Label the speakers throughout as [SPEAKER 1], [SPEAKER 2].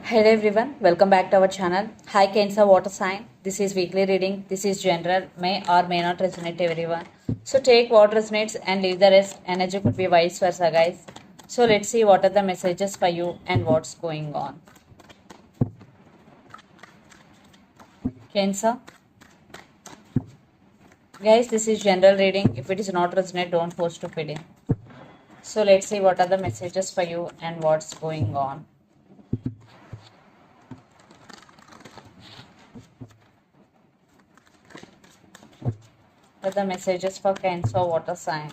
[SPEAKER 1] Hello everyone, welcome back to our channel. Hi Cancer Water Sign. This is weekly reading. This is general, may or may not resonate everyone. So take what resonates and leave the rest. Energy could be vice versa, guys. So let's see what are the messages for you and what's going on. Cancer. Guys, this is general reading. If it is not resonate, don't force to fit in. So let's see what are the messages for you and what's going on. What are the messages for Cancer Water Sign?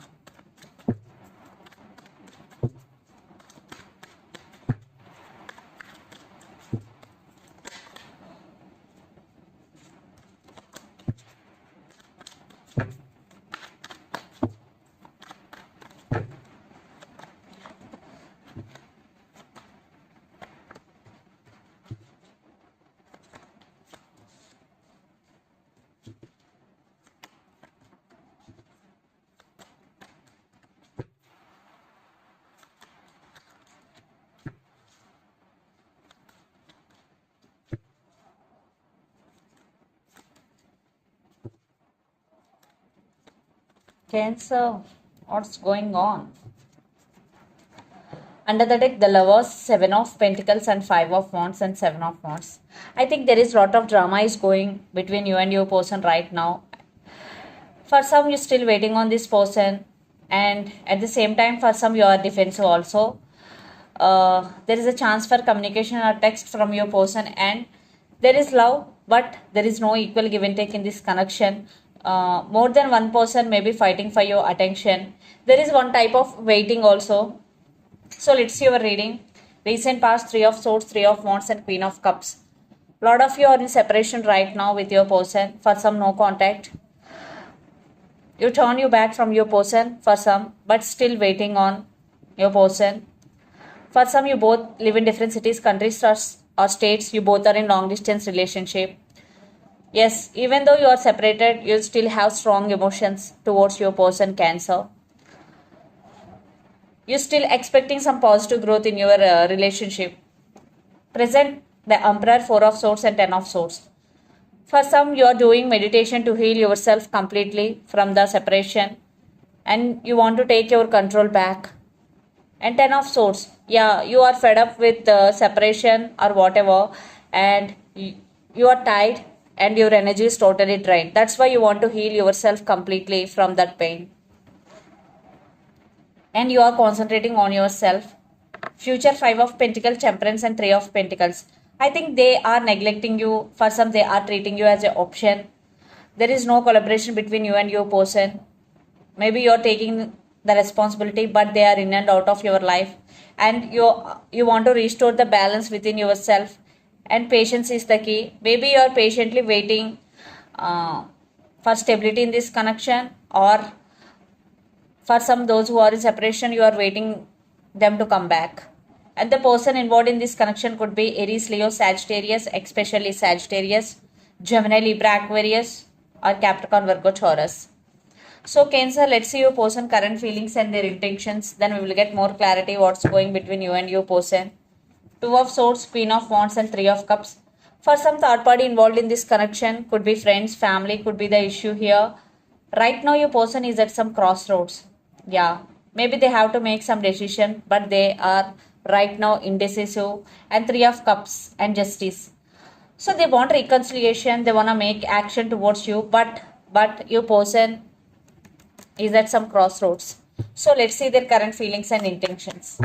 [SPEAKER 1] Cancer, what's going on? Under the deck, the lovers, 7 of Pentacles and 5 of Wands and 7 of Wands. I think there is a lot of drama is going between you and your person right now. For some, you're still waiting on this person, and at the same time, for some, you are defensive also. There is a chance for communication or text from your person, and there is love, but there is no equal give and take in this connection. More than one person may be fighting for your attention. There is one type of waiting also. So let's see your reading. Recent past, 3 of Swords, 3 of Wands and Queen of Cups. A lot of you are in separation right now with your person. For some, no contact. You turn your back from your person for some, but still waiting on your person. For some, you both live in different cities, countries or states. You both are in long distance relationship. Yes, even though you are separated, you still have strong emotions towards your person, Cancer. You're still expecting some positive growth in your relationship. Present the Emperor, 4 of Swords and 10 of Swords. For some, you are doing meditation to heal yourself completely from the separation, and you want to take your control back. And 10 of Swords, yeah, you are fed up with separation or whatever, and you are tired and your energy is totally drained. That's why you want to heal yourself completely from that pain. And you are concentrating on yourself. Future, 5 of Pentacles, Temperance and 3 of Pentacles. I think they are neglecting you. For some, they are treating you as an option. There is no collaboration between you and your person. Maybe you are taking the responsibility, but they are in and out of your life, and you want to restore the balance within yourself, and patience is the key. Maybe you are patiently waiting for stability in this connection, or for some those who are in separation, you are waiting them to come back. And the person involved in this connection could be Aries, Leo, Sagittarius, especially Sagittarius, Gemini, Libra, Aquarius, or Capricorn, Virgo, Taurus. So Cancer, let's see your person current feelings and their intentions. Then we will get more clarity what's going between you and your person. 2 of Swords, Queen of Wands and 3 of Cups. For some third party involved in this connection, could be friends, family, could be the issue here. Right now your person is at some crossroads. Yeah, maybe they have to make some decision, but they are right now indecisive. And 3 of Cups and Justice. So they want reconciliation, they want to make action towards you, but your person is at some crossroads. So let's see their current feelings and intentions.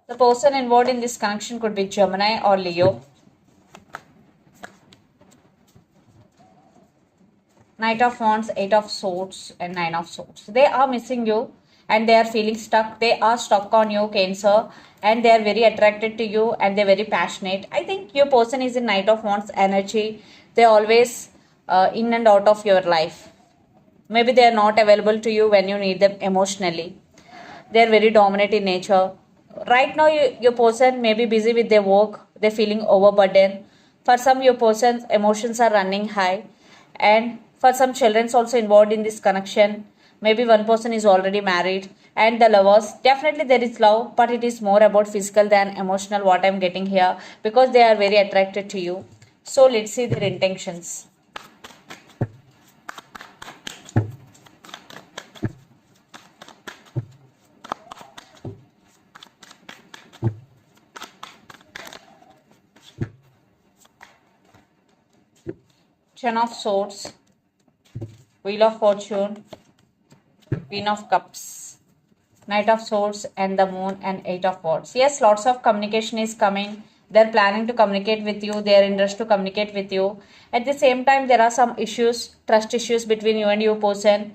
[SPEAKER 1] The person involved in this connection could be Gemini or Leo. Knight of Wands, 8 of Swords and 9 of Swords. They are missing you and they are feeling stuck. They are stuck on you, Cancer, and they are very attracted to you and they're very passionate. I think your person is in Knight of Wands energy. They always in and out of your life. Maybe they are not available to you when you need them emotionally. They are very dominant in nature. Right now, your person may be busy with their work, they're feeling overburdened. For some, your person's emotions are running high, and for some, children's also involved in this connection. Maybe one person is already married, and the lovers, definitely there is love, but it is more about physical than emotional. What I'm getting here, because they are very attracted to you. So let's see their intentions. Ten of Swords, Wheel of Fortune, Queen of Cups, Knight of Swords, and the Moon, and Eight of Wands. Yes, lots of communication is coming. They're planning to communicate with you. They're interested to communicate with you. At the same time, there are some issues, trust issues between you and your person.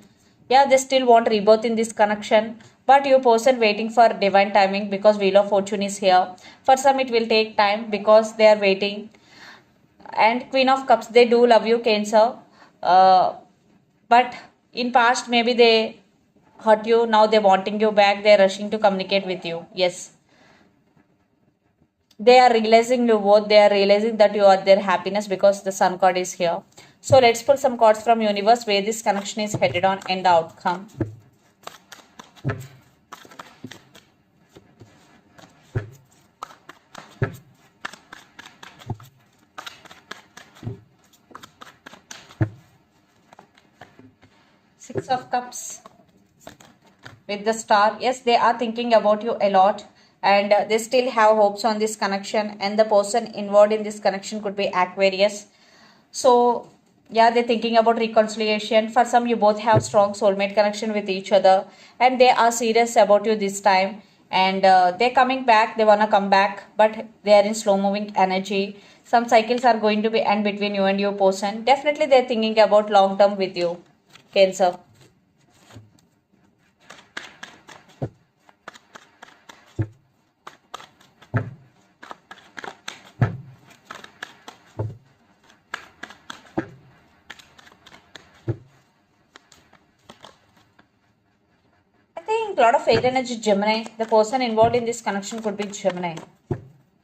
[SPEAKER 1] Yeah, they still want rebirth in this connection. But your person waiting for divine timing because Wheel of Fortune is here. For some, it will take time because they are waiting. And Queen of Cups, they do love you, Cancer. Uh, but in past, maybe they hurt you. Now they're wanting you back. They're rushing to communicate with you. Yes. They are realizing your worth. They are realizing that you are their happiness because the Sun card is here. So let's pull some cards from universe where this connection is headed on and the outcome. Six of Cups with the Star. Yes, they are thinking about you a lot, and they still have hopes on this connection, and the person involved in this connection could be Aquarius. So yeah, they're thinking about reconciliation. For some, you both have strong soulmate connection with each other, and they are serious about you this time, and they're coming back. They want to come back, but they are in slow moving energy. Some cycles are going to be end between you and your person. Definitely they're thinking about long term with you, Cancer. I think a lot of air energy Gemini. The person involved in this connection could be Gemini.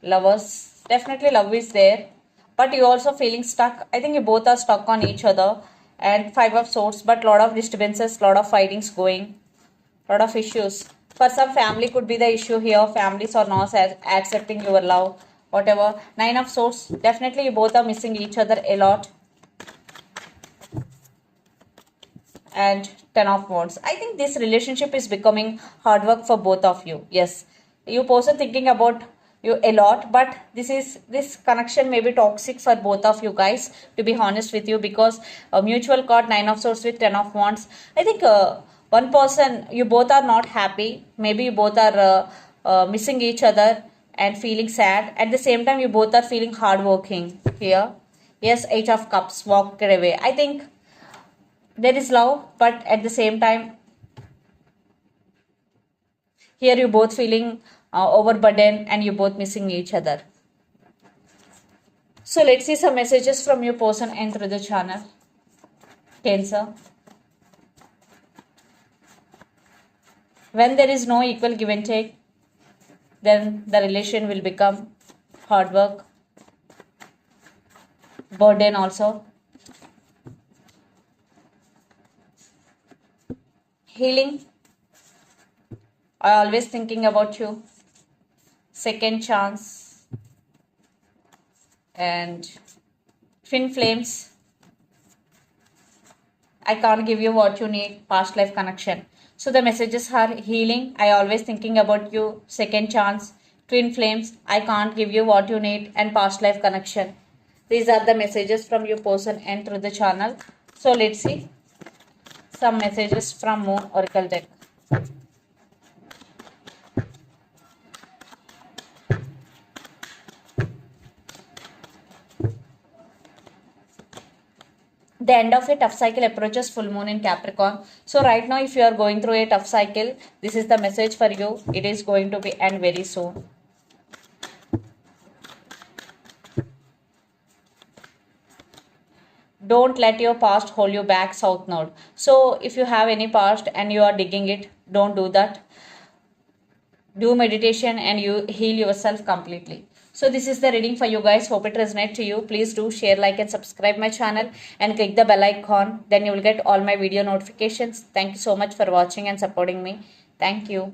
[SPEAKER 1] Lovers. Definitely love is there. But you also feeling stuck. I think you both are stuck on each other. And Five of Swords. But lot of disturbances, lot of fightings going. Lot of issues. For some, family could be the issue here. Families are not accepting your love. Whatever. Nine of Swords. Definitely you both are missing each other a lot. And Ten of Wands. I think this relationship is becoming hard work for both of you. Yes, you person thinking about you a lot, but this connection may be toxic for both of you guys. To be honest with you, because a mutual card Nine of Swords with Ten of Wands. I think one person you both are not happy. Maybe you both are missing each other and feeling sad. At the same time, you both are feeling hardworking here. Yes, Eight of Cups walked away. I think there is love, but at the same time, here you both feeling overburdened and you both missing each other. So let's see some messages from your person and through the channel. Cancer. When there is no equal give and take, then the relation will become hard work, burden also. Healing. I always thinking about you. Second chance. And twin flames. I can't give you what you need. Past life connection. So the messages are healing. I always thinking about you. Second chance. Twin flames. I can't give you what you need. And past life connection. These are the messages from your person and through the channel. So let's see some messages from Moon Oracle deck. The end of a tough cycle approaches full moon in Capricorn. So right now, if you are going through a tough cycle, this is the message for you. It is going to be end very soon. Don't let your past hold you back, South Node. So if you have any past and you are digging it, don't do that. Do meditation and you heal yourself completely. So this is the reading for you guys. Hope it resonates to you. Please do share, like and subscribe my channel and click the bell icon. Then you will get all my video notifications. Thank you so much for watching and supporting me. Thank you.